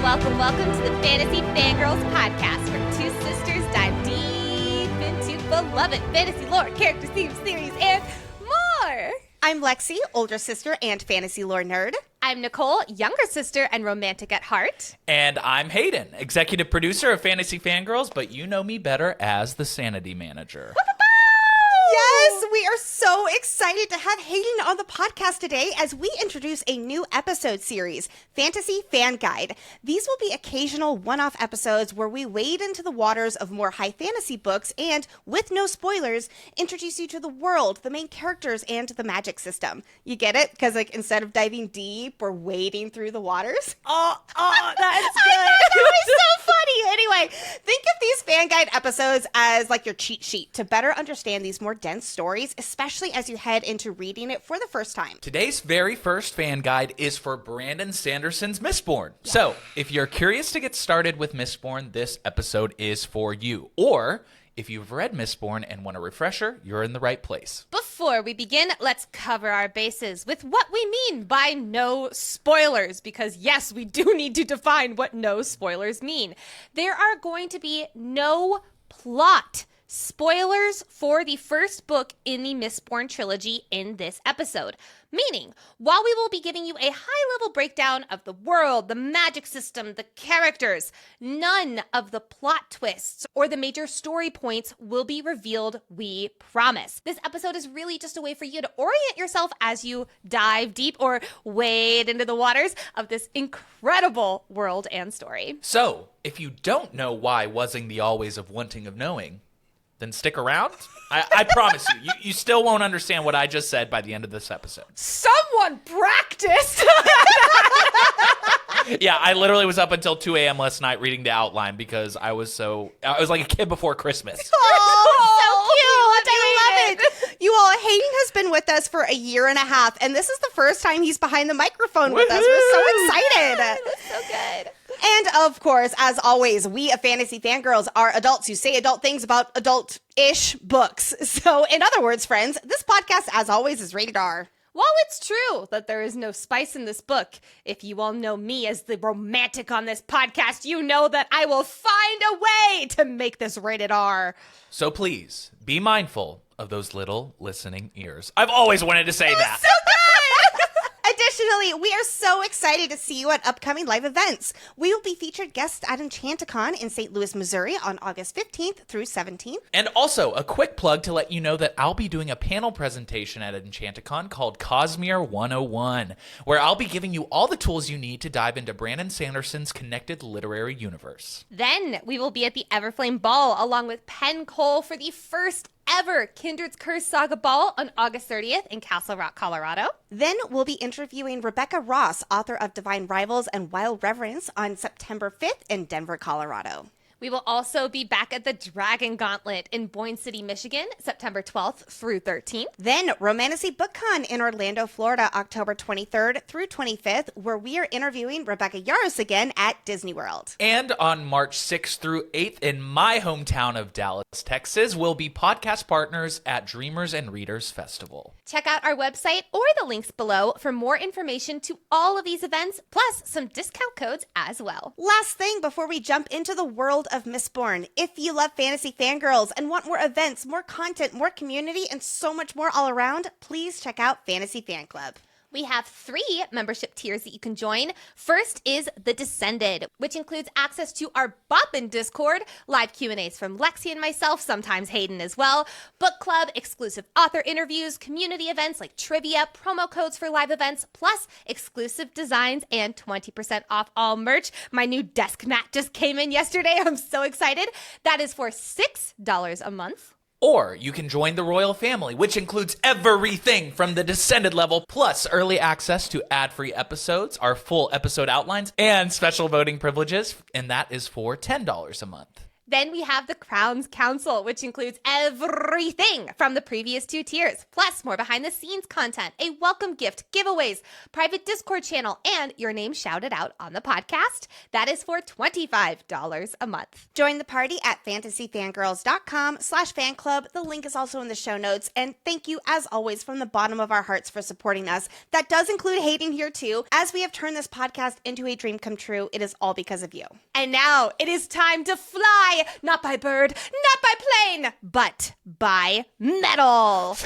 welcome to the Fantasy Fangirls podcast, where two sisters dive deep into beloved fantasy lore, characters, themes, theories, and more. I'm Lexi, older sister and fantasy lore nerd. I'm Nicole, younger sister and romantic at heart. And I'm Hayden, executive producer of Fantasy Fangirls, but you know me better as the Sanity manager. Yes, we are so excited to have Hayden on the podcast today as we introduce a new episode series, Fantasy Fan Guide. These will be occasional one-off episodes where we wade into the waters of more high fantasy books and, with no spoilers, introduce you to the world, the main characters, and the magic system. You get it? Because instead of diving deep, we're wading through the waters. Oh, that's good. I thought that was so funny. Anyway, think of these fan guide episodes as like your cheat sheet to better understand these more dense stories, especially as you head into reading it for the first time. Today's very first fan guide is for Brandon Sanderson's Mistborn. Yeah. So, if you're curious to get started with Mistborn, this episode is for you. Or, if you've read Mistborn and want a refresher, you're in the right place. Before we begin, let's cover our bases with what we mean by no spoilers, because yes, we do need to define what no spoilers mean. There are going to be no plot spoilers for the first book in the Mistborn trilogy in this episode. Meaning, while we will be giving you a high-level breakdown of the world, the magic system, the characters, none of the plot twists or the major story points will be revealed, we promise. This episode is really just a way for you to orient yourself as you dive deep or wade into the waters of this incredible world and story. So, if you don't know why wasn't the always of wanting of knowing, then stick around. I promise you still won't understand what I just said by the end of this episode. Someone practiced! Yeah, I literally was up until 2 a.m. last night reading the outline because I was like a kid before Christmas. Oh, so cute! I love it. You all, Hayden has been with us for a year and a half, and this is the first time he's behind the microphone with us. We're so excited. That's so good. And of course, as always, we at Fantasy Fangirls are adults who say adult things about adult-ish books. So in other words, friends, this podcast, as always, is rated R. While it's true that there is no spice in this book, if you all know me as the romantic on this podcast, you know that I will find a way to make this rated R. So please, be mindful of those little listening ears. I've always wanted to say that. So good! Additionally, we are so excited to see you at upcoming live events. We will be featured guests at Enchanticon in St. Louis, Missouri on August 15th through 17th. And also, a quick plug to let you know that I'll be doing a panel presentation at Enchanticon called Cosmere 101, where I'll be giving you all the tools you need to dive into Brandon Sanderson's connected literary universe. Then we will be at the Everflame Ball along with Penn Cole for the first ever Kindred's Curse Saga Ball on August 30th in Castle Rock, Colorado. Then we'll be interviewing Rebecca Ross, author of Divine Rivals and Wild Reverence, on September 5th in Denver, Colorado. We will also be back at the Dragon Gauntlet in Boyne City, Michigan, September 12th through 13th. Then Romantasy BookCon in Orlando, Florida, October 23rd through 25th, where we are interviewing Rebecca Yarros again at Disney World. And on March 6th through 8th in my hometown of Dallas, Texas, we'll be podcast partners at Dreamers and Readers Festival. Check out our website or the links below for more information to all of these events, plus some discount codes as well. Last thing before we jump into the world of Mistborn, if you love Fantasy Fangirls and want more events, more content, more community, and so much more all around, please check out Fantasy Fan Club. We have 3 membership tiers that you can join. First is The Descended, which includes access to our Boppin' Discord, live Q&As from Lexi and myself, sometimes Hayden as well, book club, exclusive author interviews, community events like trivia, promo codes for live events, plus exclusive designs and 20% off all merch. My new desk mat just came in yesterday. I'm so excited. That is for $6 a month. Or you can join the royal family, which includes everything from the Descended level, plus early access to ad-free episodes, our full episode outlines, and special voting privileges, and that is for $10 a month. Then we have the Crown's Council, which includes everything from the previous 2 tiers, plus more behind-the-scenes content, a welcome gift, giveaways, private Discord channel, and your name shouted out on the podcast. That is for $25 a month. Join the party at fantasyfangirls.com/fan club. The link is also in the show notes. And thank you, as always, from the bottom of our hearts for supporting us. That does include Hayden here, too. As we have turned this podcast into a dream come true, it is all because of you. And now it is time to fly, not by bird, not by plane, but by metal. Oh,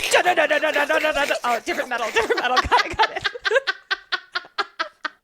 different metal. Got it.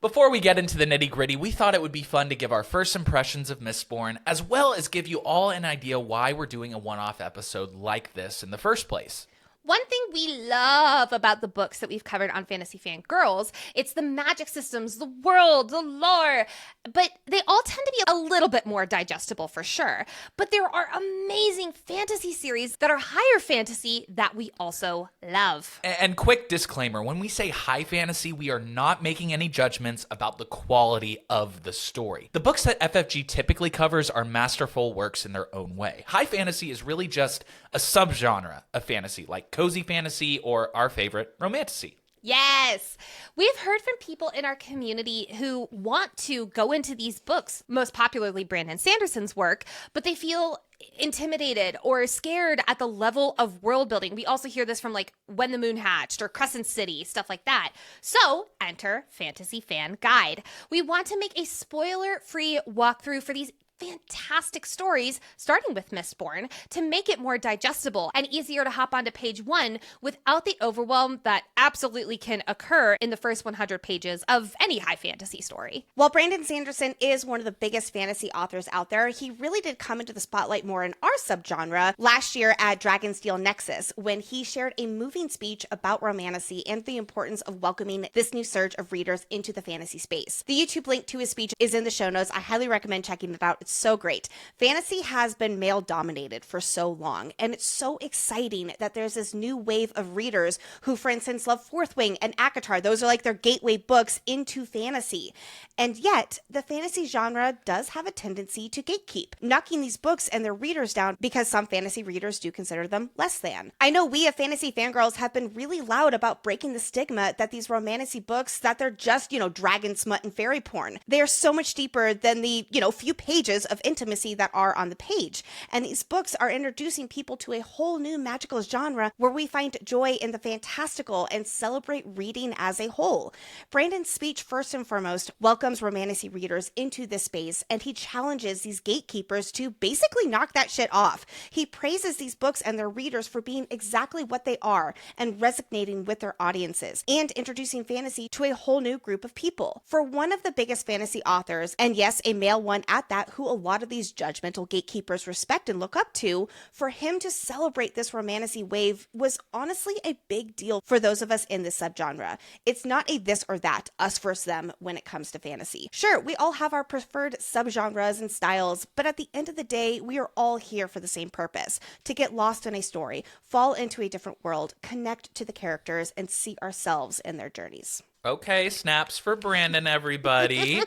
Before we get into the nitty-gritty, we thought it would be fun to give our first impressions of Mistborn, as well as give you all an idea why we're doing a one-off episode like this in the first place. One thing we love about the books that we've covered on Fantasy Fangirls, it's the magic systems, the world, the lore, but they all tend to be a little bit more digestible for sure. But there are amazing fantasy series that are higher fantasy that we also love. And quick disclaimer, when we say high fantasy, we are not making any judgments about the quality of the story. The books that FFG typically covers are masterful works in their own way. High fantasy is really just a subgenre of fantasy, like cozy fantasy or our favorite, Romantasy. Yes. We've heard from people in our community who want to go into these books, most popularly Brandon Sanderson's work, but they feel intimidated or scared at the level of world building. We also hear this from like When the Moon Hatched or Crescent City, stuff like that. So enter Fantasy Fan Guide. We want to make a spoiler-free walkthrough for these fantastic stories, starting with Mistborn, to make it more digestible and easier to hop onto page 1 without the overwhelm that absolutely can occur in the first 100 pages of any high fantasy story. While Brandon Sanderson is one of the biggest fantasy authors out there, he really did come into the spotlight more in our subgenre last year at Dragonsteel Nexus, when he shared a moving speech about Romantasy and the importance of welcoming this new surge of readers into the fantasy space. The YouTube link to his speech is in the show notes. I highly recommend checking it out. It's so great. Fantasy has been male dominated for so long, and it's so exciting that there's this new wave of readers who, for instance, love Fourth Wing and ACOTAR. Those are like their gateway books into fantasy. And yet, the fantasy genre does have a tendency to gatekeep, knocking these books and their readers down because some fantasy readers do consider them less than. I know we at Fantasy Fangirls have been really loud about breaking the stigma that these romantasy books, that they're just, dragon smut and fairy porn. They are so much deeper than the, few pages of intimacy that are on the page. And these books are introducing people to a whole new magical genre where we find joy in the fantastical and celebrate reading as a whole. Brandon's speech, first and foremost, welcomes romantasy readers into this space, and he challenges these gatekeepers to basically knock that shit off. He praises these books and their readers for being exactly what they are and resonating with their audiences, and introducing fantasy to a whole new group of people. For one of the biggest fantasy authors, and yes, a male one at that, who a lot of these judgmental gatekeepers respect and look up to, for him to celebrate this romantasy wave was honestly a big deal for those of us in this subgenre. It's not a this or that, us versus them, when it comes to fantasy. Sure, we all have our preferred subgenres and styles, but at the end of the day, we are all here for the same purpose: to get lost in a story, fall into a different world, connect to the characters, and see ourselves in their journeys. Okay, snaps for Brandon, everybody.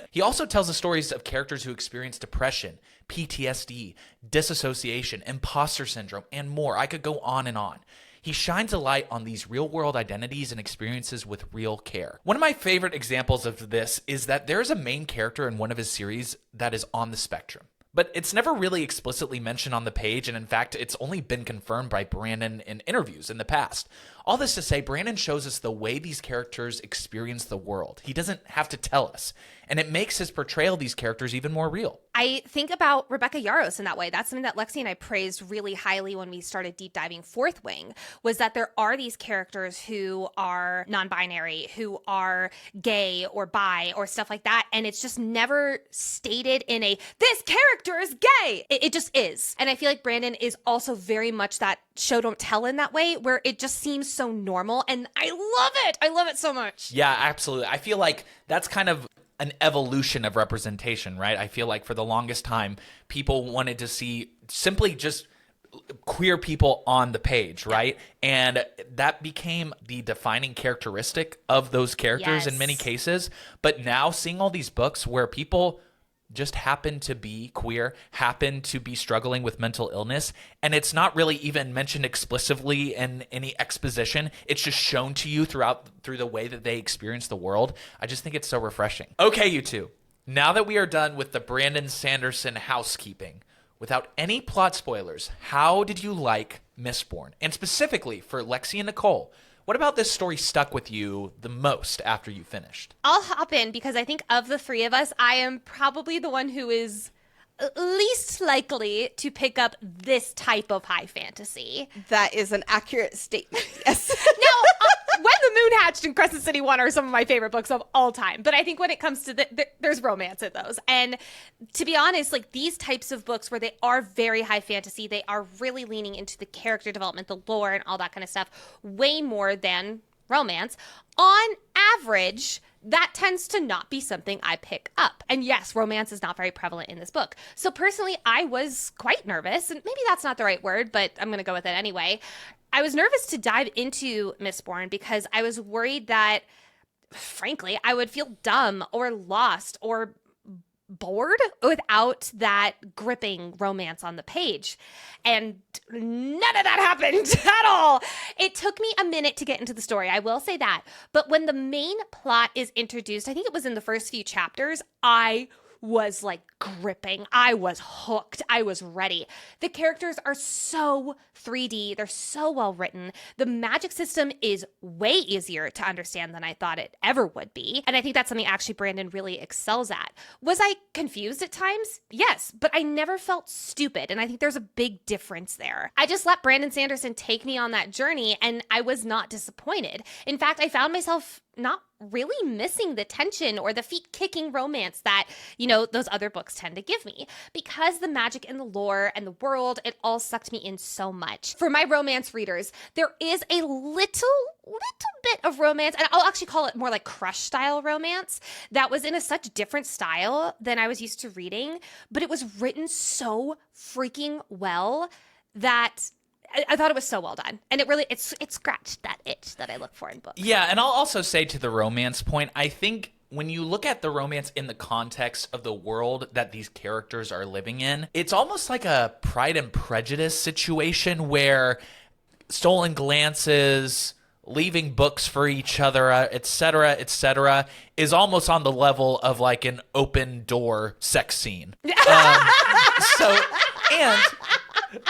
He also tells the stories of characters who experience depression, PTSD, disassociation, imposter syndrome, and more. I could go on and on. He shines a light on these real-world identities and experiences with real care. One of my favorite examples of this is that there is a main character in one of his series that is on the spectrum. But it's never really explicitly mentioned on the page, and in fact, it's only been confirmed by Brandon in interviews in the past. All this to say, Brandon shows us the way these characters experience the world. He doesn't have to tell us, and it makes his portrayal of these characters even more real. I think about Rebecca Yarros in that way. That's something that Lexi and I praised really highly when we started deep diving Fourth Wing, was that there are these characters who are non-binary, who are gay or bi or stuff like that, and it's just never stated in a, this character is gay. It just is. And I feel like Brandon is also very much that show don't tell in that way, where it just seems so normal, and I love it. I love it so much. Yeah, absolutely. I feel like that's kind of an evolution of representation, right? I feel like for the longest time, people wanted to see simply just queer people on the page, right? And that became the defining characteristic of those characters in many cases. But now seeing all these books where people just happen to be queer, happen to be struggling with mental illness, and it's not really even mentioned explicitly in any exposition. It's just shown to you through the way that they experience the world. I just think it's so refreshing. Okay, you two. Now that we are done with the Brandon Sanderson housekeeping, without any plot spoilers, how did you like Mistborn? And specifically for Lexi and Nicole, what about this story stuck with you the most after you finished? I'll hop in because I think of the three of us, I am probably the one who is least likely to pick up this type of high fantasy. That is an accurate statement. Yes. Now, When the Moon Hatched and Crescent City 1 are some of my favorite books of all time. But I think when it comes to there's romance in those. And to be honest, like these types of books where they are very high fantasy, they are really leaning into the character development, the lore, and all that kind of stuff way more than romance. On average, that tends to not be something I pick up. And yes, romance is not very prevalent in this book. So personally, I was quite nervous, and maybe that's not the right word, but I'm going to go with it anyway. I was nervous to dive into Mistborn because I was worried that, frankly, I would feel dumb or lost or bored without that gripping romance on the page. And none of that happened at all. It took me a minute to get into the story, I will say that. But when the main plot is introduced, I think it was in the first few chapters, I was like gripping. I was hooked. I was ready. The characters are so 3D. They're so well written. The magic system is way easier to understand than I thought it ever would be. And I think that's something actually Brandon really excels at. Was I confused at times? Yes, but I never felt stupid. And I think there's a big difference there. I just let Brandon Sanderson take me on that journey and I was not disappointed. In fact, I found myself not really missing the tension or the feet-kicking romance that, those other books tend to give me. Because the magic and the lore and the world, it all sucked me in so much. For my romance readers, there is a little bit of romance, and I'll actually call it more like crush-style romance, that was in a such different style than I was used to reading, but it was written so freaking well that I thought it was so well done. And it scratched that itch that I look for in books. Yeah, and I'll also say to the romance point, I think when you look at the romance in the context of the world that these characters are living in, it's almost like a Pride and Prejudice situation where stolen glances, leaving books for each other, etc., is almost on the level of like an open door sex scene.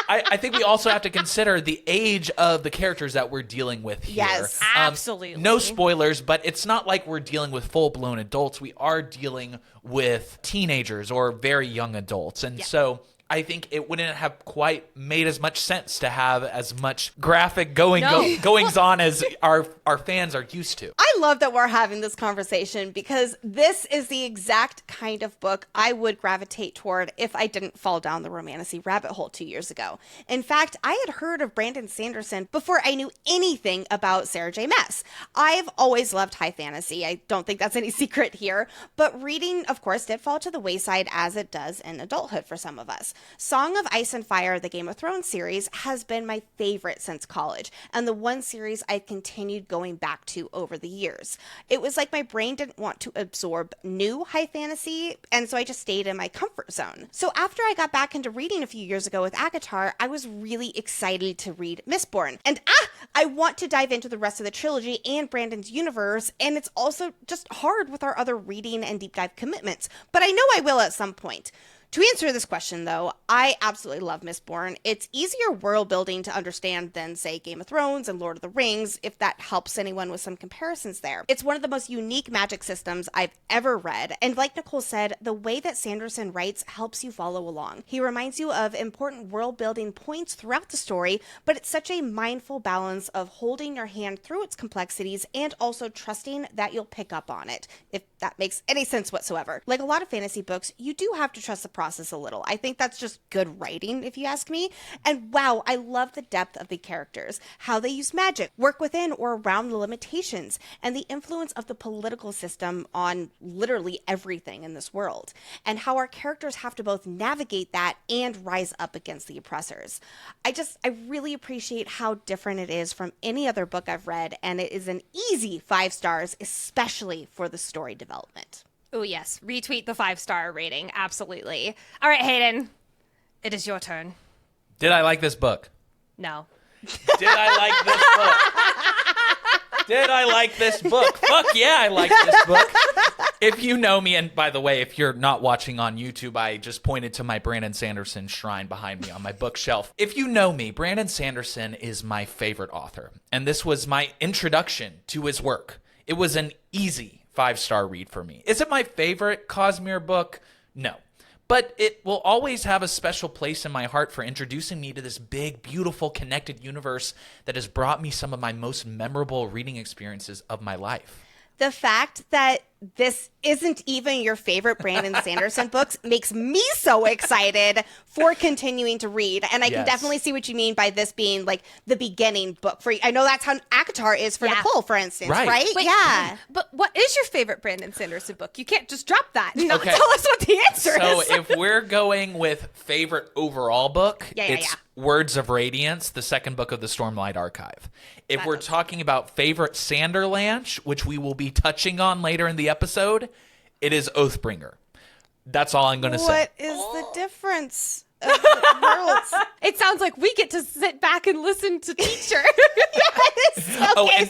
I think we also have to consider the age of the characters that we're dealing with here. Yes, absolutely. No spoilers, but it's not like we're dealing with full-blown adults. We are dealing with teenagers or very young adults. And so I think it wouldn't have quite made as much sense to have as much graphic goings on as our fans are used to. I love that we're having this conversation because this is the exact kind of book I would gravitate toward if I didn't fall down the Romantasy rabbit hole 2 years ago. In fact, I had heard of Brandon Sanderson before I knew anything about Sarah J. Maas. I've always loved high fantasy. I don't think that's any secret here, but reading, of course, did fall to the wayside as it does in adulthood for some of us. Song of Ice and Fire, the Game of Thrones series, has been my favorite since college, and the one series I've continued going back to over the years. It was like my brain didn't want to absorb new high fantasy, and so I just stayed in my comfort zone. So after I got back into reading a few years ago with Akatar, I was really excited to read Mistborn. And I want to dive into the rest of the trilogy and Brandon's universe, and it's also just hard with our other reading and deep dive commitments, but I know I will at some point. To answer this question, though, I absolutely love Mistborn. It's easier world building to understand than, say, Game of Thrones and Lord of the Rings, if that helps anyone with some comparisons there. It's one of the most unique magic systems I've ever read, and like Nicole said, the way that Sanderson writes helps you follow along. He reminds you of important world building points throughout the story, but it's such a mindful balance of holding your hand through its complexities and also trusting that you'll pick up on it, if that makes any sense whatsoever. Like a lot of fantasy books, you do have to trust the process a little. I think that's just good writing, if you ask me. And wow, I love the depth of the characters, how they use magic, work within or around the limitations, and the influence of the political system on literally everything in this world, and how our characters have to both navigate that and rise up against the oppressors. I really appreciate how different it is from any other book I've read, and it is an easy 5 stars, especially for the story development. Oh, yes. Retweet the 5-star rating. Absolutely. All right, Hayden. It is your turn. Did I like this book? No. Did I like this book? Did I like this book? Fuck yeah, I like this book. If you know me, and by the way, if you're not watching on YouTube, I just pointed to my Brandon Sanderson shrine behind me on my bookshelf. If you know me, Brandon Sanderson is my favorite author, and this was my introduction to his work. It was an easy 5-star read for me. Is it my favorite Cosmere book? No. But it will always have a special place in my heart for introducing me to this big, beautiful, connected universe that has brought me some of my most memorable reading experiences of my life. The fact that this isn't even your favorite Brandon Sanderson books makes me so excited for continuing to read. And I can definitely see what you mean by this being like the beginning book for you. I know that's how ACOTAR is for Nicole, for instance, right? Wait, yeah. But what is your favorite Brandon Sanderson book? You can't just drop that and not Okay. tell us what the answer is. So if we're going with favorite overall book, it's yeah. Words of Radiance, the second book of the Stormlight Archive. If we're talking about favorite Sanderlanche, which we will be touching on later in the episode, it is Oathbringer. That's all I'm going to say. What is the difference of the worlds? It sounds like we get to sit back and listen to teacher. Yes. Oh, Okay.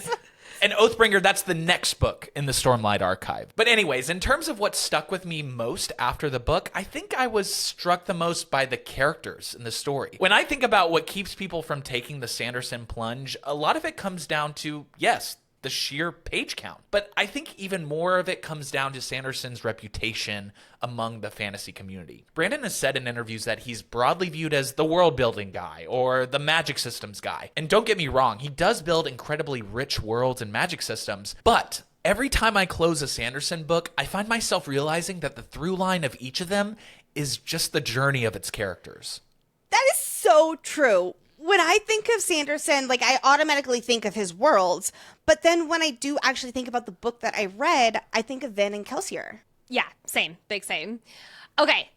and Oathbringer, that's the next book in the Stormlight Archive. But anyways, in terms of what stuck with me most after the book, I think I was struck the most by the characters in the story. When I think about what keeps people from taking the Sanderson plunge, a lot of it comes down to, yes, the sheer page count. But I think even more of it comes down to Sanderson's reputation among the fantasy community. Brandon has said in interviews that he's broadly viewed as the world-building guy or the magic systems guy. And don't get me wrong, he does build incredibly rich worlds and magic systems, but every time I close a Sanderson book, I find myself realizing that the through line of each of them is just the journey of its characters. That is so true. When I think of Sanderson, like I automatically think of his worlds, but then when I do actually think about the book that I read, I think of Vin and Kelsier. Yeah, same. Big same. Okay,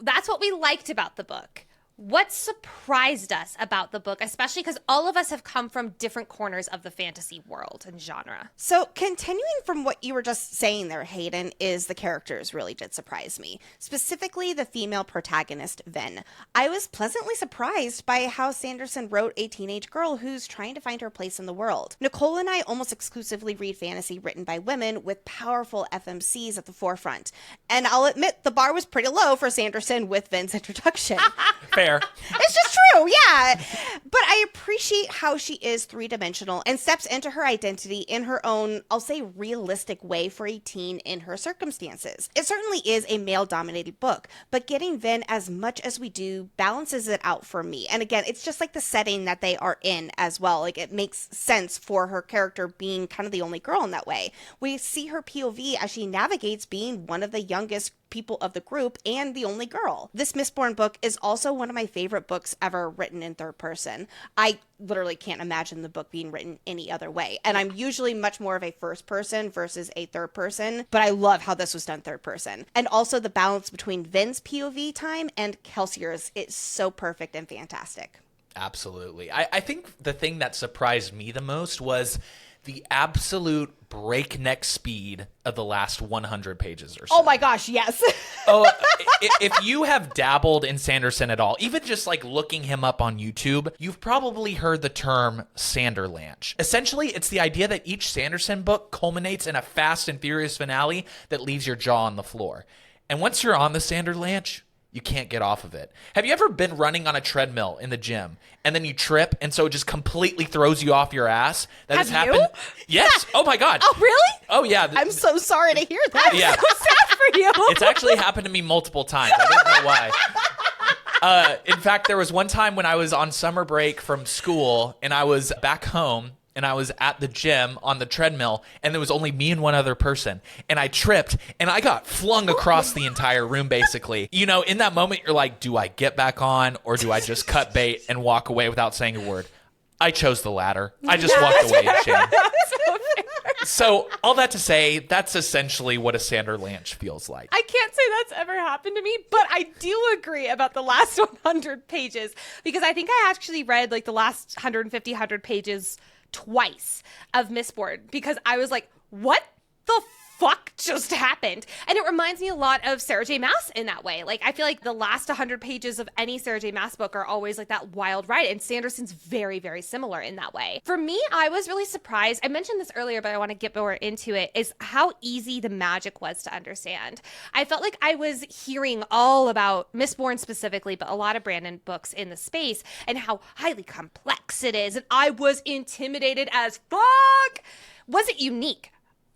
that's what we liked about the book. What surprised us about the book, especially because all of us have come from different corners of the fantasy world and genre? So continuing from what you were just saying there, Hayden, is the characters really did surprise me. Specifically, the female protagonist, Vin. I was pleasantly surprised by how Sanderson wrote a teenage girl who's trying to find her place in the world. Nicole and I almost exclusively read fantasy written by women with powerful FMCs at the forefront. And I'll admit the bar was pretty low for Sanderson with Vin's introduction. Fair. It's just true, yeah. But I appreciate how she is three-dimensional and steps into her identity in her own, I'll say, realistic way for a teen in her circumstances. It certainly is a male-dominated book, but getting Vin as much as we do balances it out for me. And again, it's just like the setting that they are in as well. Like, it makes sense for her character being kind of the only girl in that way. We see her POV as she navigates being one of the youngest people of the group and the only girl. This Mistborn book is also one of my favorite books ever written in third person. I literally can't imagine the book being written any other way. And I'm usually much more of a first person versus a third person, but I love how this was done third person. And also the balance between Vin's POV time and Kelsier's is so perfect and fantastic. Absolutely. I think the thing that surprised me the most was the absolute breakneck speed of the last 100 pages or so. Oh my gosh, yes. If you have dabbled in Sanderson at all, even just like looking him up on YouTube, you've probably heard the term Sanderlanche. Essentially, it's the idea that each Sanderson book culminates in a fast and furious finale that leaves your jaw on the floor. And once you're on the Sanderlanche, you can't get off of it. Have you ever been running on a treadmill in the gym and then you trip and so it just completely throws you off your ass? That has Have you? happened. Yes. Oh my God. Oh, really? Oh yeah. I'm so sorry to hear that. Yeah. I'm so sad for you. It's actually happened to me multiple times. I don't know why. In fact, there was one time when I was on summer break from school and I was back home and I was at the gym on the treadmill and there was only me and one other person and I tripped and I got flung across the entire room basically. You know, in that moment you're like, do I get back on or do I just cut bait and walk away without saying a word? I chose the latter. I just walked away in shame. So all that to say, that's essentially what a Sanderlanche feels like. I can't say that's ever happened to me, but I do agree about the last 100 pages because I think I actually read like the last 150, 100 pages twice of Mistborn because I was like, what the fuck just happened? And it reminds me a lot of Sarah J. Maas in that way. Like, I feel like the last 100 pages of any Sarah J. Maas book are always like that wild ride, and Sanderson's very, very similar in that way. For me, I was really surprised. I mentioned this earlier, but I want to get more into it, is how easy the magic was to understand. I felt like I was hearing all about Mistborn specifically, but a lot of Brandon books in the space, and how highly complex it is, and I was intimidated as fuck. Was it unique?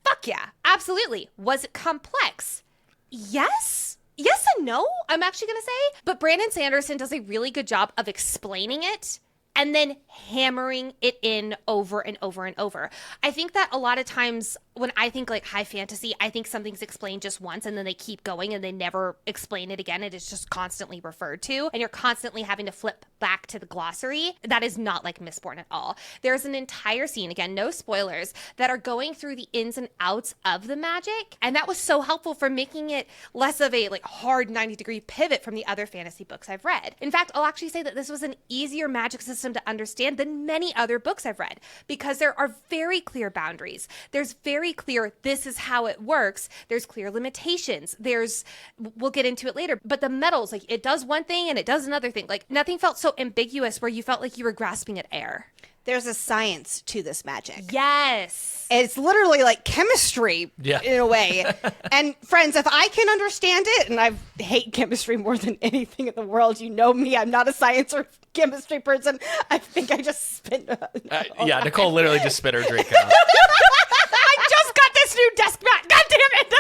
Fuck yeah, absolutely. Was it complex? Yes. Yes and no, I'm actually going to say. But Brandon Sanderson does a really good job of explaining it and then hammering it in over and over and over. I think that a lot of times when I think like high fantasy, I think something's explained just once and then they keep going and they never explain it again. It is just constantly referred to, and you're constantly having to flip back to the glossary. That is not like Mistborn at all. There's an entire scene, again, no spoilers, that are going through the ins and outs of the magic. And that was so helpful for making it less of a like hard 90-degree pivot from the other fantasy books I've read. In fact, I'll actually say that this was an easier magic system to understand than many other books I've read, because there are very clear boundaries. There's very clear, this is how it works. There's clear limitations. We'll get into it later, but the metals, like it does one thing and it does another thing. Like nothing felt so ambiguous where you felt like you were grasping at air. There's a science to this magic. Yes. It's literally like chemistry in a way. And friends, if I can understand it, and I hate chemistry more than anything in the world, you know me, I'm not a science or chemistry person. I think I just spit. Nicole literally just spit her drink out. I just got this new desk mat. God damn it.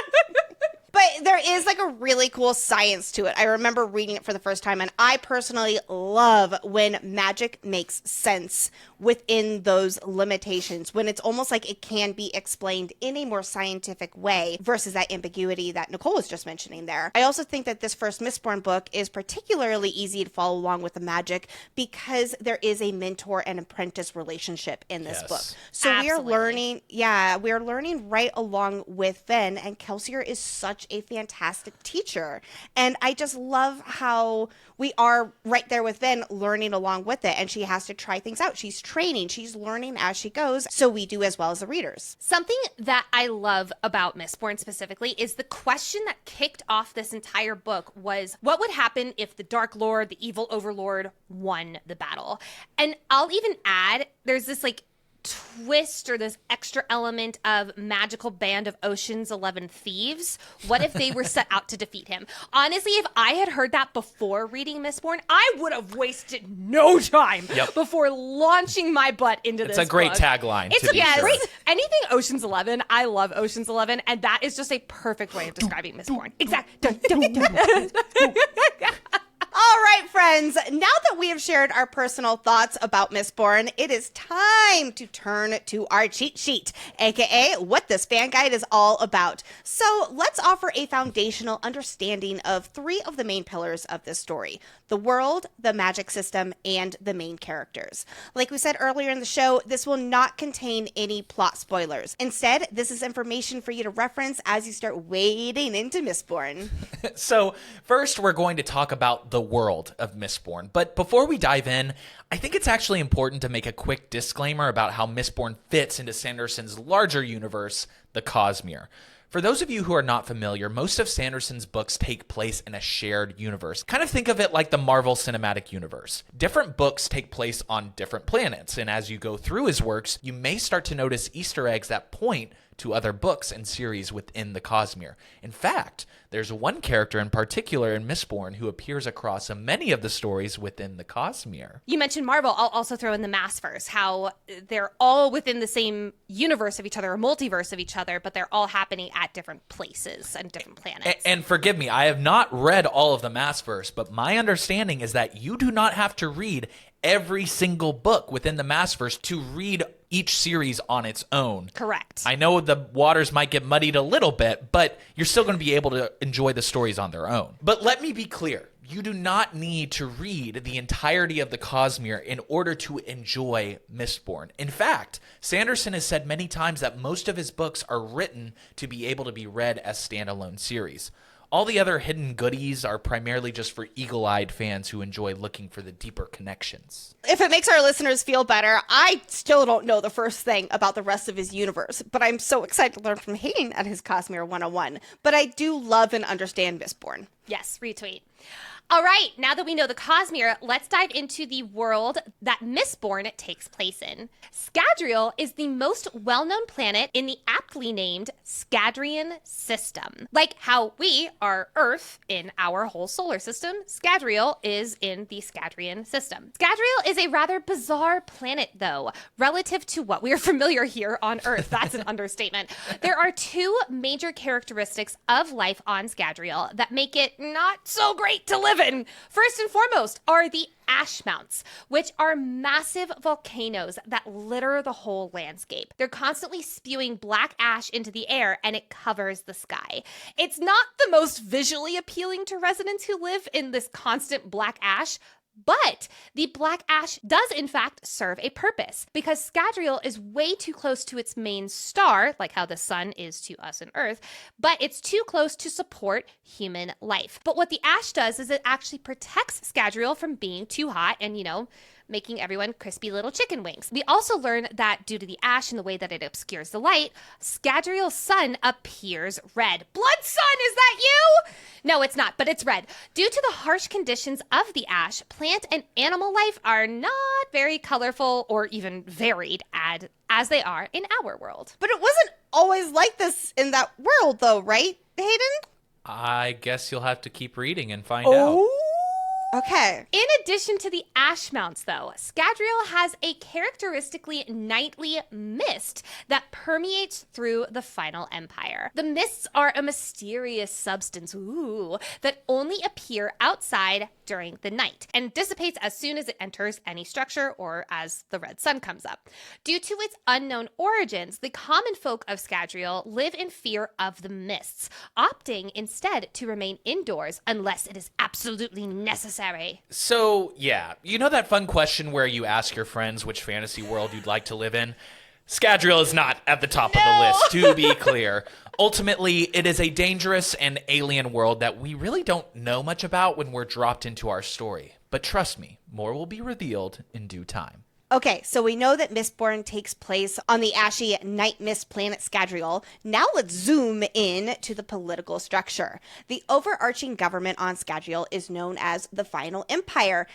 But there is like a really cool science to it. I remember reading it for the first time, and I personally love when magic makes sense within those limitations, when it's almost like it can be explained in a more scientific way versus that ambiguity that Nicole was just mentioning there. I also think that this first Mistborn book is particularly easy to follow along with the magic because there is a mentor and apprentice relationship in this book. So Absolutely. we're learning right along with Ven, and Kelsier is such a fantastic teacher. And I just love how we are right there with Ven learning along with it, and she has to try things out. She's training, she's learning as she goes, so we do as well as the readers. Something that I love about Mistborn specifically is the question that kicked off this entire book was, what would happen if the Dark Lord, the evil overlord, won the battle? And I'll even add, there's this like twist or this extra element of magical band of Ocean's 11 thieves. What if they were set out to defeat him? Honestly, if I had heard that before reading Mistborn, I would have wasted no time before launching my butt into this. It's a great book. tagline. It's to be sure. great. Anything Ocean's 11, I love Ocean's 11, and that is just a perfect way of describing Mistborn. Exactly. All right, friends, now that we have shared our personal thoughts about Mistborn, it is time to turn to our cheat sheet, aka what this fan guide is all about. So let's offer a foundational understanding of three of the main pillars of this story: the world, the magic system, and the main characters. Like we said earlier in the show, this will not contain any plot spoilers. Instead, this is information for you to reference as you start wading into Mistborn. So first, we're going to talk about the world of Mistborn. But before we dive in, I think it's actually important to make a quick disclaimer about how Mistborn fits into Sanderson's larger universe, the Cosmere. For those of you who are not familiar, most of Sanderson's books take place in a shared universe. Kind of think of it like the Marvel Cinematic Universe. Different books take place on different planets, and as you go through his works, you may start to notice Easter eggs that point to other books and series within the Cosmere. In fact, there's one character in particular in Mistborn who appears across many of the stories within the Cosmere. You mentioned Marvel. I'll also throw in the Massverse, how they're all within the same universe of each other, or multiverse of each other, but they're all happening at different places and different planets. And forgive me, I have not read all of the Massverse, but my understanding is that you do not have to read every single book within the Massverse to read each series on its own. Correct. I know the waters might get muddied a little bit, but you're still going to be able to enjoy the stories on their own. But let me be clear. You do not need to read the entirety of the Cosmere in order to enjoy Mistborn. In fact, Sanderson has said many times that most of his books are written to be able to be read as standalone series. All the other hidden goodies are primarily just for eagle-eyed fans who enjoy looking for the deeper connections. If it makes our listeners feel better, I still don't know the first thing about the rest of his universe, but I'm so excited to learn from Hayden at his Cosmere 101. But I do love and understand Mistborn. Yes, retweet. All right, now that we know the Cosmere, let's dive into the world that Mistborn takes place in. Scadrial is the most well-known planet in the aptly named Scadrian system. Like how we are Earth in our whole solar system, Scadrial is in the Scadrian system. Scadrial is a rather bizarre planet, though, relative to what we are familiar here on Earth. That's an understatement. There are two major characteristics of life on Scadrial that make it not so great to live in. First and foremost are the ash mounts, which are massive volcanoes that litter the whole landscape. They're constantly spewing black ash into the air and it covers the sky. It's not the most visually appealing to residents who live in this constant black ash, but the black ash does, in fact, serve a purpose because Scadrial is way too close to its main star, like how the sun is to us and Earth, but it's too close to support human life. But what the ash does is it actually protects Scadrial from being too hot and, making everyone crispy little chicken wings. We also learn that due to the ash and the way that it obscures the light, Scadrial's sun appears red. Blood sun, is that you? No, it's not, but it's red. Due to the harsh conditions of the ash, plant and animal life are not very colorful or even varied as they are in our world. But it wasn't always like this in that world, though, right, Hayden? I guess you'll have to keep reading and find out. Okay. In addition to the ash mounts, though, Scadrial has a characteristically nightly mist that permeates through the final empire. The mists are a mysterious substance, that only appear outside during the night and dissipates as soon as it enters any structure or as the red sun comes up. Due to its unknown origins, the common folk of Scadrial live in fear of the mists, opting instead to remain indoors unless it is absolutely necessary. So, yeah, you know that fun question where you ask your friends which fantasy world you'd like to live in? Scadrial is not at the top of the list, to be clear. Ultimately, it is a dangerous and alien world that we really don't know much about when we're dropped into our story. But trust me, more will be revealed in due time. Okay, so we know that Mistborn takes place on the ashy night mist planet Scadrial. Now let's zoom in to the political structure. The overarching government on Scadrial is known as the Final Empire.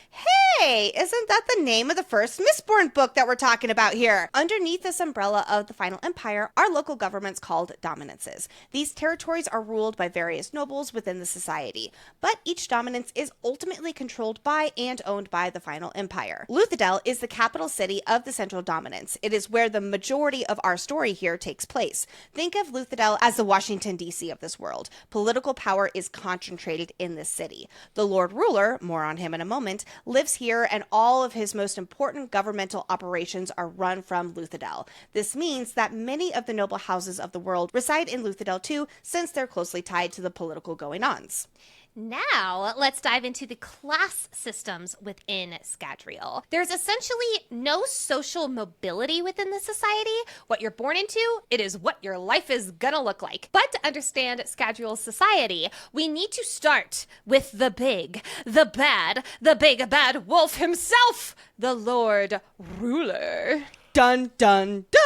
Hey, isn't that the name of the first Mistborn book that we're talking about here? Underneath this umbrella of the Final Empire are local governments called dominances. These territories are ruled by various nobles within the society, but each dominance is ultimately controlled by and owned by the Final Empire. Luthadel is the capital city of the central dominance. It is where the majority of our story here takes place. Think of Luthadel as the Washington, D.C. of this world. Political power is concentrated in this city. The Lord Ruler, more on him in a moment, lives here and all of his most important governmental operations are run from Luthadel. This means that many of the noble houses of the world reside in Luthadel too, since they're closely tied to the political going-ons. Now, let's dive into the class systems within Scadrial. There's essentially no social mobility within the society. What you're born into, it is what your life is gonna look like. But to understand Scadrial's society, we need to start with the big bad wolf himself, the Lord Ruler. Dun, dun, dun!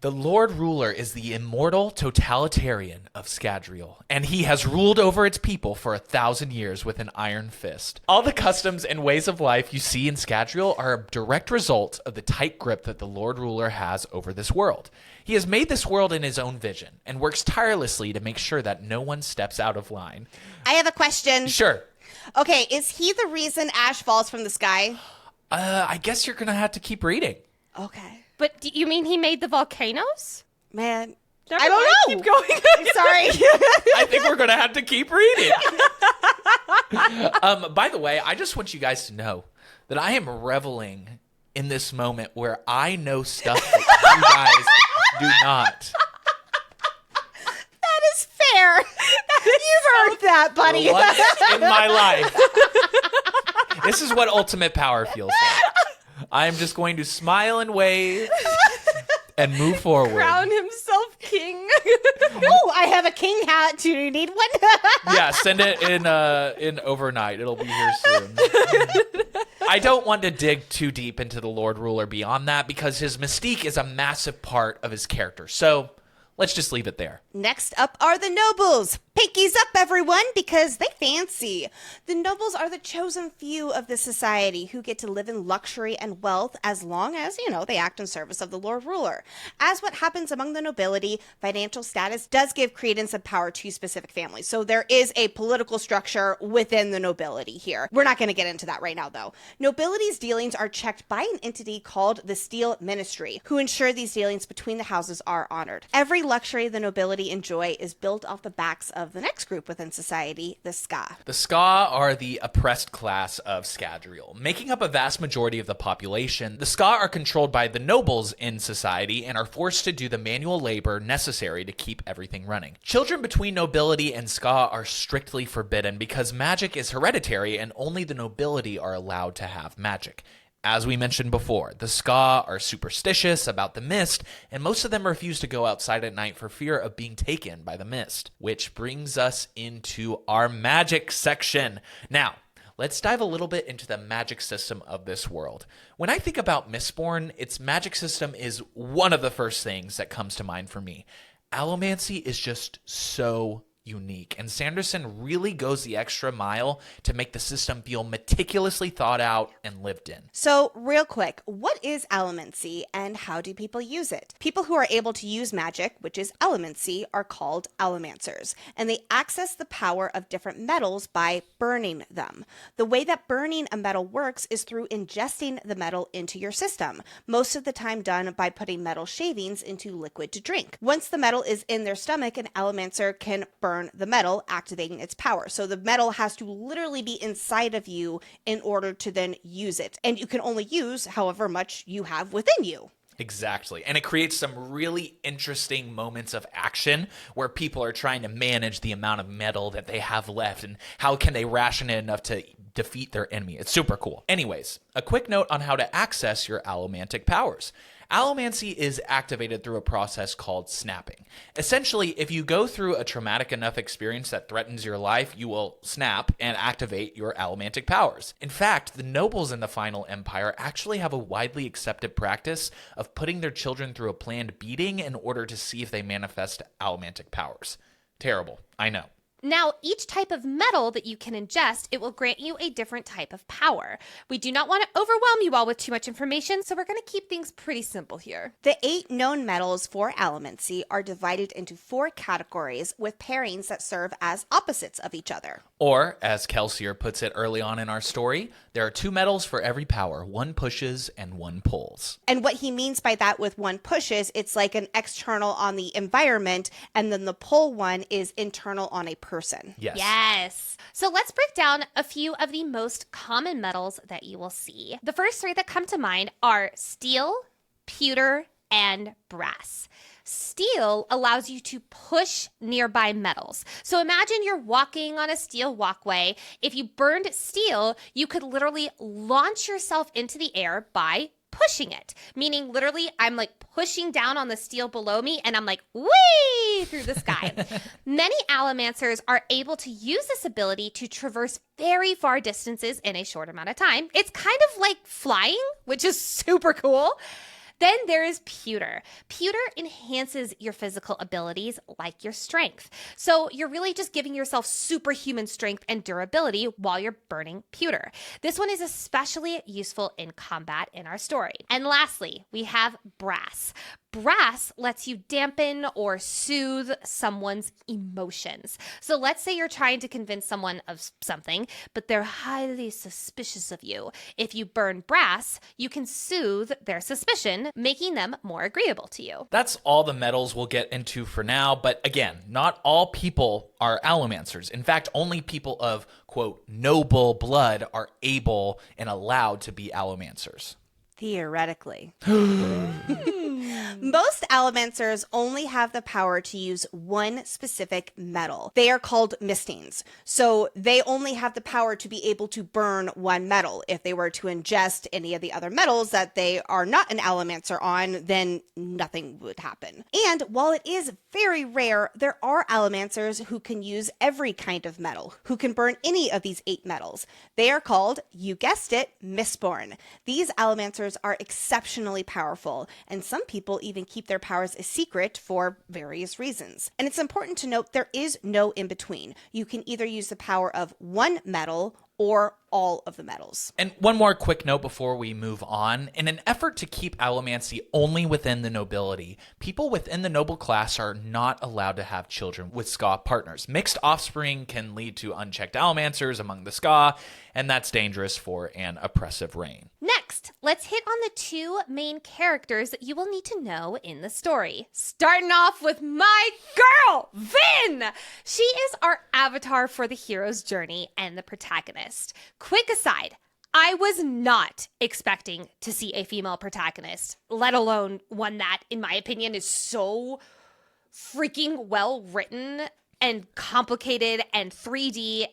The Lord Ruler is the immortal totalitarian of Scadrial, and he has ruled over its people for 1,000 years with an iron fist. All the customs and ways of life you see in Scadrial are a direct result of the tight grip that the Lord Ruler has over this world. He has made this world in his own vision and works tirelessly to make sure that no one steps out of line. I have a question. Sure. Okay, is he the reason ash falls from the sky? I guess you're gonna have to keep reading. Okay. But do you mean he made the volcanoes? Man, Never I don't mind, know. Keep going. I'm sorry. I think we're gonna have to keep reading. By the way, I just want you guys to know that I am reveling in this moment where I know stuff that you guys do not. That is fair. You've earned that, buddy. For once in my life. This is what ultimate power feels like. I am just going to smile and wave and move forward. Crown himself king. Oh, I have a king hat. Do you need one? Yeah, send it in overnight. It'll be here soon. I don't want to dig too deep into the Lord Ruler beyond that because his mystique is a massive part of his character. So let's just leave it there. Next up are the nobles. Pinkies up, everyone, because they fancy. The nobles are the chosen few of the society who get to live in luxury and wealth as long as, they act in service of the Lord Ruler. As what happens among the nobility, financial status does give credence and power to specific families. So there is a political structure within the nobility here. We're not going to get into that right now, though. Nobility's dealings are checked by an entity called the Steel Ministry, who ensure these dealings between the houses are honored. Every luxury the nobility enjoy is built off the backs of the next group within society, the Ska. The Ska are the oppressed class of Scadrial. Making up a vast majority of the population, the Ska are controlled by the nobles in society and are forced to do the manual labor necessary to keep everything running. Children between nobility and Ska are strictly forbidden because magic is hereditary and only the nobility are allowed to have magic. As we mentioned before, the Ska are superstitious about the mist, and most of them refuse to go outside at night for fear of being taken by the mist. Which brings us into our magic section. Now, let's dive a little bit into the magic system of this world. When I think about Mistborn, its magic system is one of the first things that comes to mind for me. Allomancy is just so unique, and Sanderson really goes the extra mile to make the system feel meticulously thought out and lived in. So, real quick, what is allomancy and how do people use it? People who are able to use magic, which is allomancy, are called allomancers, and they access the power of different metals by burning them. The way that burning a metal works is through ingesting the metal into your system, most of the time done by putting metal shavings into liquid to drink. Once the metal is in their stomach, an allomancer can burn the metal, activating its power. So the metal has to literally be inside of you in order to then use it. And you can only use however much you have within you. Exactly. And it creates some really interesting moments of action where people are trying to manage the amount of metal that they have left and how can they ration it enough to defeat their enemy. It's super cool. Anyways, a quick note on how to access your allomantic powers. Allomancy is activated through a process called snapping. Essentially, if you go through a traumatic enough experience that threatens your life, you will snap and activate your allomantic powers. In fact, the nobles in the Final Empire actually have a widely accepted practice of putting their children through a planned beating in order to see if they manifest allomantic powers. Terrible, I know. Now, each type of metal that you can ingest, it will grant you a different type of power. We do not want to overwhelm you all with too much information, so we're going to keep things pretty simple here. The 8 known metals for allomancy are divided into 4 categories with pairings that serve as opposites of each other. Or, as Kelsier puts it early on in our story, there are 2 metals for every power. One pushes and one pulls. And what he means by that with one pushes, it's like an external on the environment, and then the pull one is internal on a person. Yes. Yes. So let's break down a few of the most common metals that you will see. The first 3 that come to mind are steel, pewter, and brass. Steel allows you to push nearby metals. So imagine you're walking on a steel walkway. If you burned steel, you could literally launch yourself into the air by pushing it, meaning literally I'm like pushing down on the steel below me and I'm like whee through the sky. Many allomancers are able to use this ability to traverse very far distances in a short amount of time. It's kind of like flying, which is super cool. Then there is pewter. Pewter enhances your physical abilities like your strength. So you're really just giving yourself superhuman strength and durability while you're burning pewter. This one is especially useful in combat in our story. And lastly, we have brass. Brass lets you dampen or soothe someone's emotions. So let's say you're trying to convince someone of something, but they're highly suspicious of you. If you burn brass, you can soothe their suspicion, making them more agreeable to you. That's all the metals we'll get into for now, but again, not all people are allomancers. In fact, only people of, quote, noble blood are able and allowed to be allomancers. Theoretically. Most Allomancers only have the power to use one specific metal. They are called mistings. So they only have the power to be able to burn one metal. If they were to ingest any of the other metals that they are not an Allomancer on, then nothing would happen. And while it is very rare, there are Allomancers who can use every kind of metal, who can burn any of these 8 metals. They are called, you guessed it, Mistborn. These Allomancers are exceptionally powerful, and some people even keep their powers a secret for various reasons. And it's important to note there is no in between. You can either use the power of one metal or all of the metals. And one more quick note before we move on. In an effort to keep allomancy only within the nobility, people within the noble class are not allowed to have children with Ska partners. Mixed offspring can lead to unchecked allomancers among the Ska, and that's dangerous for an oppressive reign. Next, let's hit on the 2 main characters that you will need to know in the story. Starting off with my girl, Vin! She is our avatar for the hero's journey and the protagonist. Quick aside, I was not expecting to see a female protagonist, let alone one that, in my opinion, is so freaking well written and complicated and 3D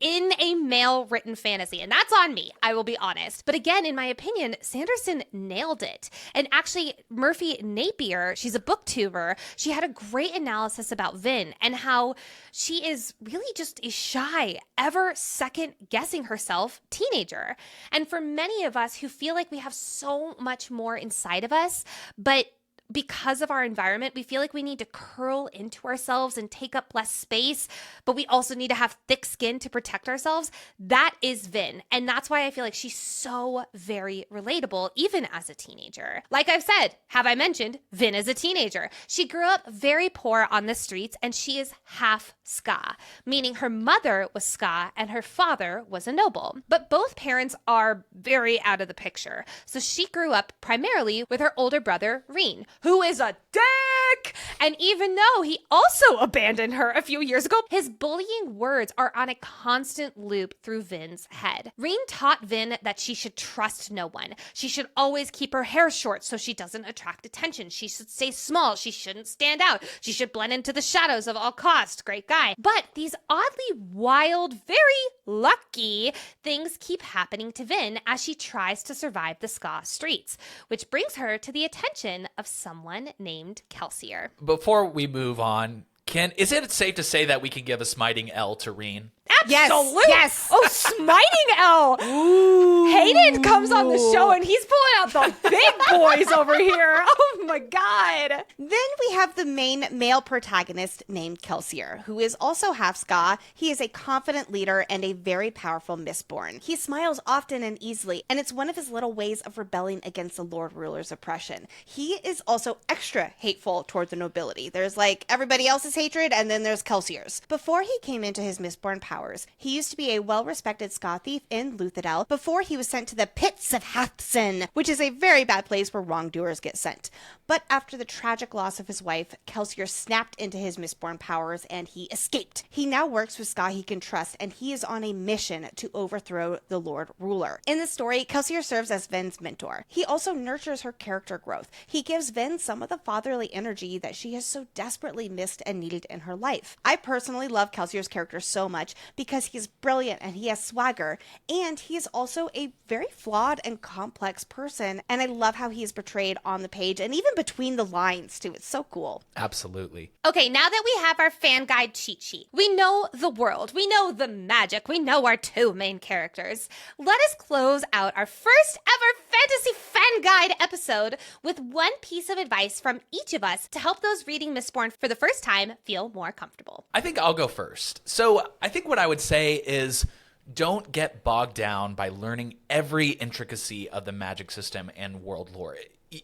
in a male-written fantasy. And that's on me, I will be honest. But again, in my opinion, Sanderson nailed it. And actually, Murphy Napier, she's a booktuber, she had a great analysis about Vin and how she is really just a shy, ever second-guessing herself teenager. And for many of us who feel like we have so much more inside of us, but because of our environment, we feel like we need to curl into ourselves and take up less space, but we also need to have thick skin to protect ourselves. That is Vin. And that's why I feel like she's so very relatable, even as a teenager. Like I've said, have I mentioned, Vin is a teenager. She grew up very poor on the streets, and she is half Ska, meaning her mother was Ska and her father was a noble. But both parents are very out of the picture. So she grew up primarily with her older brother, Reen, who is a dick! And even though he also abandoned her a few years ago, his bullying words are on a constant loop through Vin's head. Reen taught Vin that she should trust no one. She should always keep her hair short so she doesn't attract attention. She should stay small. She shouldn't stand out. She should blend into the shadows of all costs. Great guy. But these oddly wild, very lucky things keep happening to Vin as she tries to survive the Ska streets, which brings her to the attention of someone named Kelsier. Before we move on, is it safe to say that we can give a smiting L to Reen? Absolutely. Yes. Oh, smiting L. Ooh. Hayden comes on the show and he's pulling out the big boys over here. Oh my God. Then we have the main male protagonist named Kelsier, who is also half Ska. He is a confident leader and a very powerful Mistborn. He smiles often and easily, and it's one of his little ways of rebelling against the Lord Ruler's oppression. He is also extra hateful toward the nobility. There's like everybody else's hatred, and then there's Kelsier's. Before he came into his Mistborn powers, he used to be a well-respected Ska thief in Luthadel before he was sent to the pits of Hathsin, which is a very bad place where wrongdoers get sent. But after the tragic loss of his wife, Kelsier snapped into his Mistborn powers and he escaped. He now works with Ska he can trust, and he is on a mission to overthrow the Lord Ruler. In the story, Kelsier serves as Ven's mentor. He also nurtures her character growth. He gives Ven some of the fatherly energy that she has so desperately missed and needed in her life. I personally love Kelsier's character so much because he's brilliant and he has swagger, and he is also a very flawed and complex person, and I love how he is portrayed on the page and even between the lines too. It's so cool. Absolutely. Okay, now that we have our fan guide cheat sheet, we know the world, we know the magic, we know our 2 main characters. Let us close out our first ever fantasy fan guide episode with one piece of advice from each of us to help those reading Mistborn for the first time feel more comfortable. I think I'll go first. So I think what I would say is don't get bogged down by learning every intricacy of the magic system and world lore.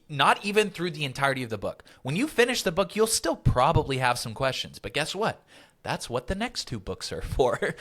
Not even through the entirety of the book. When you finish the book, you'll still probably have some questions. But guess what? That's what the next 2 books are for.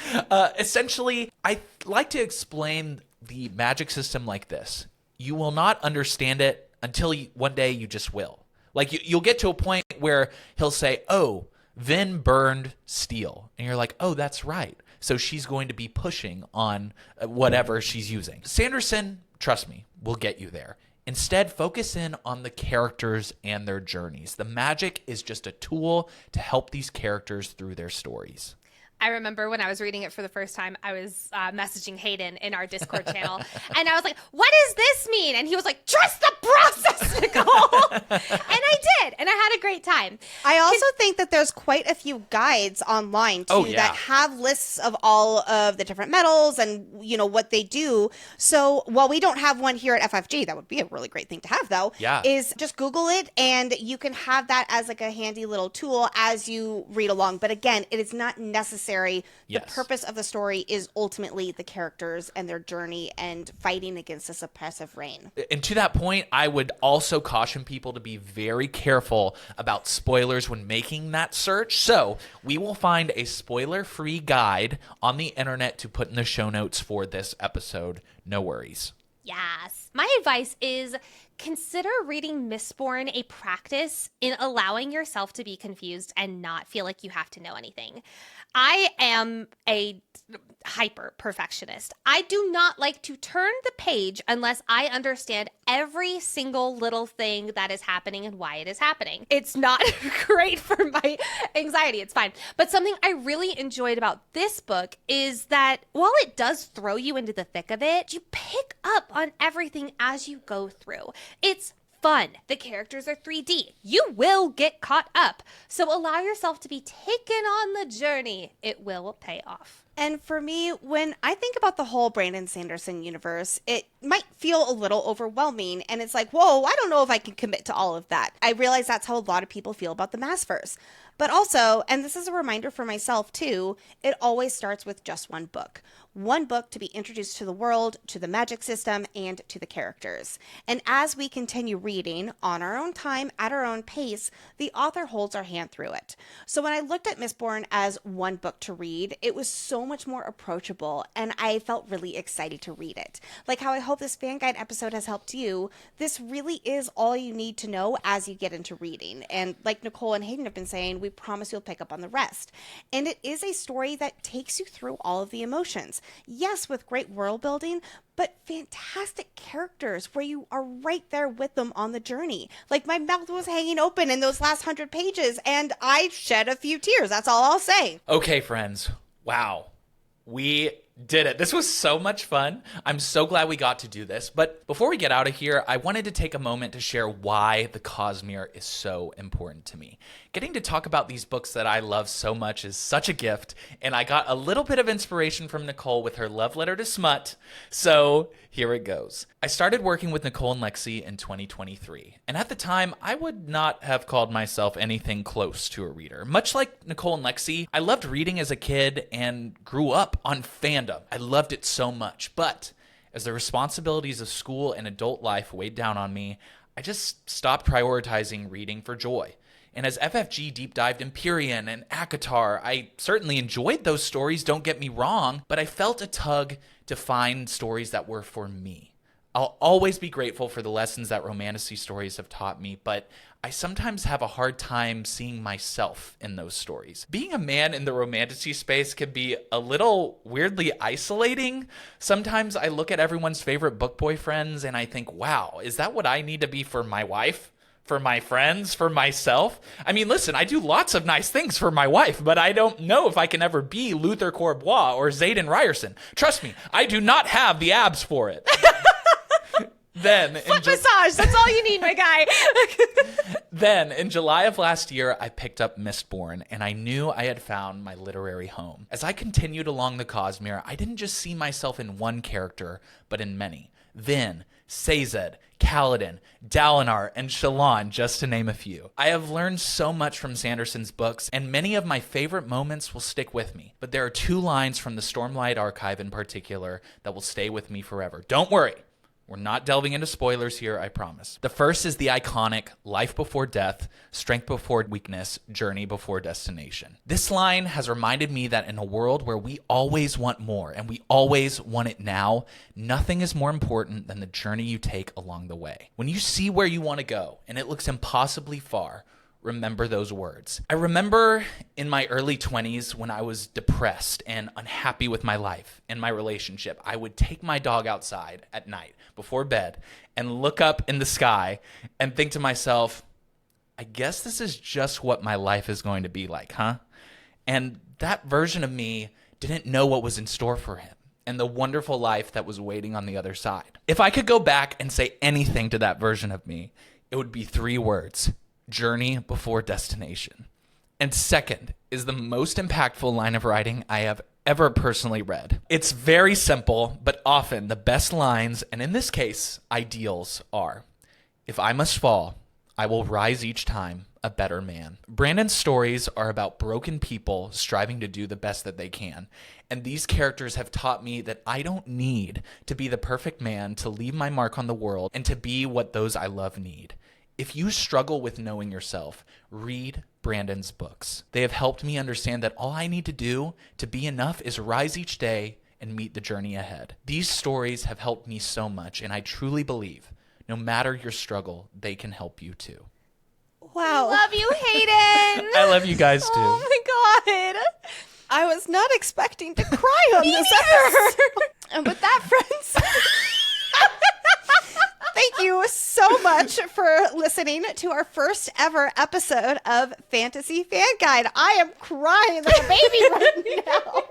Essentially, I like to explain the magic system like this. You will not understand it until one day you just will. Like you'll get to a point where he'll say, oh, Vin burned steel. And you're like, oh, that's right. So she's going to be pushing on whatever she's using. Sanderson Trust me, we'll get you there. Instead, focus in on the characters and their journeys. The magic is just a tool to help these characters through their stories. I remember when I was reading it for the first time, I was messaging Hayden in our Discord channel, and I was like, what does this mean? And he was like, trust the process, Nicole. And I did, and I had a great time. I also think that there's quite a few guides online, too, that have lists of all of the different metals and, you know, what they do. So while we don't have one here at FFG, that would be a really great thing to have, though, is just Google it, and you can have that as like a handy little tool as you read along. But again, it is not necessary. The purpose of the story is ultimately the characters and their journey and fighting against this oppressive reign. And to that point, I would also caution people to be very careful about spoilers when making that search. So we will find a spoiler-free guide on the internet to put in the show notes for this episode. No worries. Yes. My advice is consider reading Mistborn a practice in allowing yourself to be confused and not feel like you have to know anything. I am a hyper perfectionist. I do not like to turn the page unless I understand every single little thing that is happening and why it is happening. It's not great for my anxiety. It's fine. But something I really enjoyed about this book is that while it does throw you into the thick of it, you pick up on everything as you go through. It's fun. The characters are 3D. You will get caught up. So allow yourself to be taken on the journey. It will pay off. And for me, when I think about the whole Brandon Sanderson universe, it might feel a little overwhelming. And it's like, whoa, I don't know if I can commit to all of that. I realize that's how a lot of people feel about the Massverse. But also, and this is a reminder for myself too, it always starts with just one book. One book to be introduced to the world, to the magic system, and to the characters. And as we continue reading on our own time, at our own pace, the author holds our hand through it. So when I looked at Mistborn as one book to read, it was so much more approachable, and I felt really excited to read it. Like how I hope this fan guide episode has helped you, this really is all you need to know as you get into reading. And like Nicole and Hayden have been saying, we promise you'll pick up on the rest. And it is a story that takes you through all of the emotions. Yes, with great world building, but fantastic characters where you are right there with them on the journey. Like my mouth was hanging open in those last 100 pages and I shed a few tears. That's all I'll say. Okay, friends. Wow. We did it. This was so much fun. I'm so glad we got to do this. But before we get out of here, I wanted to take a moment to share why the Cosmere is so important to me. Getting to talk about these books that I love so much is such a gift, and I got a little bit of inspiration from Nicole with her love letter to smut. So here it goes. I started working with Nicole and Lexi in 2023, and at the time, I would not have called myself anything close to a reader. Much like Nicole and Lexi, I loved reading as a kid and grew up on fandom. I loved it so much, but as the responsibilities of school and adult life weighed down on me, I just stopped prioritizing reading for joy. And as FFG deep dived Empyrean and ACOTAR, I certainly enjoyed those stories, don't get me wrong, but I felt a tug to find stories that were for me. I'll always be grateful for the lessons that Romantasy stories have taught me, but I sometimes have a hard time seeing myself in those stories. Being a man in the Romantasy space can be a little weirdly isolating. Sometimes I look at everyone's favorite book boyfriends and I think, wow, is that what I need to be for my wife? For my friends, for myself? I mean, listen, I do lots of nice things for my wife, but I don't know if I can ever be Luther Corbois or Zayden Ryerson. Trust me, I do not have the abs for it. Then foot massage, that's all you need, my guy. Then, in July of last year, I picked up Mistborn, and I knew I had found my literary home. As I continued along the Cosmere, I didn't just see myself in one character, but in many. Vin, Sazed, Kaladin, Dalinar, and Shallan, just to name a few. I have learned so much from Sanderson's books, and many of my favorite moments will stick with me. But there are two lines from the Stormlight Archive in particular that will stay with me forever. Don't worry. We're not delving into spoilers here, I promise. The first is the iconic life before death, strength before weakness, journey before destination. This line has reminded me that in a world where we always want more and we always want it now, nothing is more important than the journey you take along the way. When you see where you want to go and it looks impossibly far, remember those words. I remember in my early 20s when I was depressed and unhappy with my life and my relationship, I would take my dog outside at night before bed and look up in the sky and think to myself, I guess this is just what my life is going to be like, huh? And that version of me didn't know what was in store for him and the wonderful life that was waiting on the other side. If I could go back and say anything to that version of me, it would be 3 words: journey before destination. And second is the most impactful line of writing I have ever personally read. It's very simple, but often the best lines, and in this case, ideals, are, if I must fall, I will rise each time a better man. Brandon's stories are about broken people striving to do the best that they can. And these characters have taught me that I don't need to be the perfect man to leave my mark on the world and to be what those I love need. If you struggle with knowing yourself, read Brandon's books. They have helped me understand that all I need to do to be enough is rise each day and meet the journey ahead. These stories have helped me so much, and I truly believe no matter your struggle, they can help you too. Wow. Love you, Hayden. I love you guys too. Oh my God. I was not expecting to cry on this episode. And with that, friends, thank you so much for listening to our first ever episode of Fantasy Fan Guide. I am crying like a baby right now.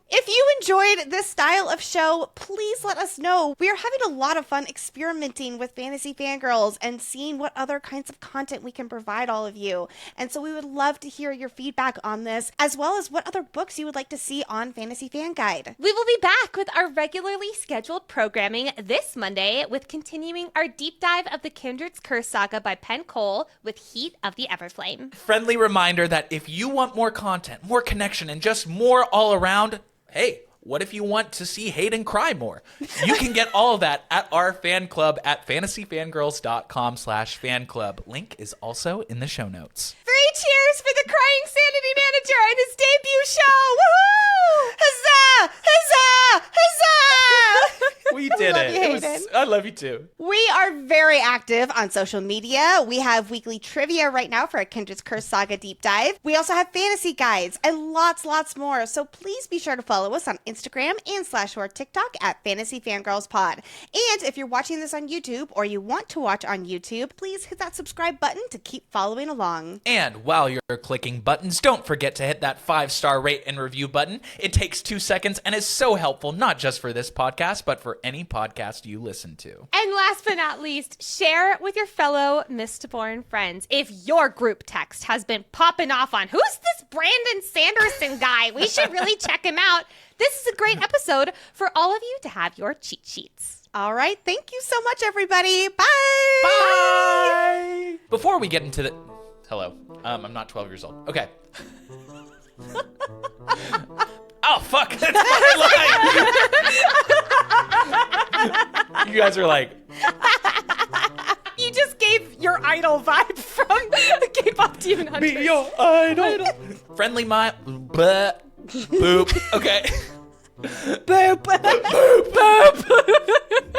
If you enjoyed this style of show, please let us know. We are having a lot of fun experimenting with Fantasy Fangirls and seeing what other kinds of content we can provide all of you. And so we would love to hear your feedback on this, as well as what other books you would like to see on Fantasy Fan Guide. We will be back with our regularly scheduled programming this Monday with continuing our deep dive of the Kindred's Curse saga by Penn Cole with Heat of the Everflame. Friendly reminder that if you want more content, more connection, and just more all around, hey, what if you want to see Hayden cry more? You can get all of that at our fan club at fantasyfangirls.com/fanclub. Link is also in the show notes. 3 cheers for the crying Sanity manager and his debut show! Woohoo! Huzzah! Huzzah! Huzzah! We did Love it. you, It was- Hayden. I love you too. We are very active on social media. We have weekly trivia right now for a Kindred's Curse Saga deep dive. We also have fantasy guides and lots more. So please be sure to follow us on Instagram and / TikTok at Fantasy Fangirls Pod. And if you're watching this on YouTube or you want to watch on YouTube, please hit that subscribe button to keep following along. And while you're clicking buttons, don't forget to hit that 5-star rate and review button. It takes 2 seconds and is so helpful, not just for this podcast, but for any podcast you listen to. And last but not least, share with your fellow Mistborn friends. If your group text has been popping off on who's this Brandon Sanderson guy, we should really check him out. This is a great episode for all of you to have your cheat sheets. All right. Thank you so much, everybody. Bye. Bye! Before we get into the... Hello. I'm not 12 years old. Okay. Oh, fuck. That's my line. You guys are like... You just gave your idol vibe from K-pop Demon Hunters. Be your idol. Friendly my... Boop. Okay. Boop. Boop.